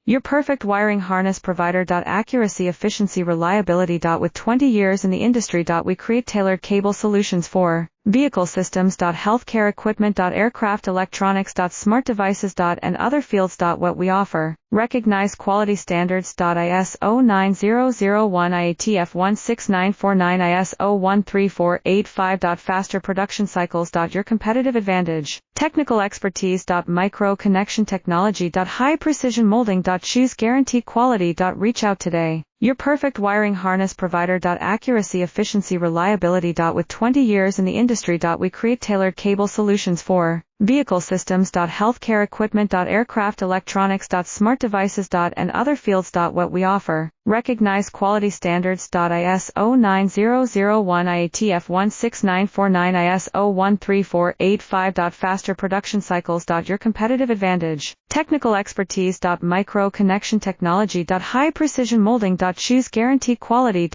Your perfect wiring harness provider. Accuracy, efficiency, reliability. With 20 years in the industry. We create tailored cable solutions for vehicle systems. Healthcare equipment. Aircraft electronics. Smart devices. And other fields. What we offer. Recognized quality standards. ISO 9001 IATF 16949 ISO 13485. Faster production cycles. Your competitive advantage. Technical expertise. Micro connection technology. High precision molding. Choose guarantee quality. Reach out today. Your perfect wiring harness provider. Accuracy, efficiency, reliability. With 20 years in the industry. We create tailored cable solutions for vehicle systems. Healthcare equipment. Aircraft electronics. Smart devices. And other fields. What we offer. Recognized quality standards. ISO 9001 IATF 16949 ISO 13485. Faster production cycles. Your competitive advantage. Technical expertise. Micro connection technology. High precision molding. Choose guarantee quality.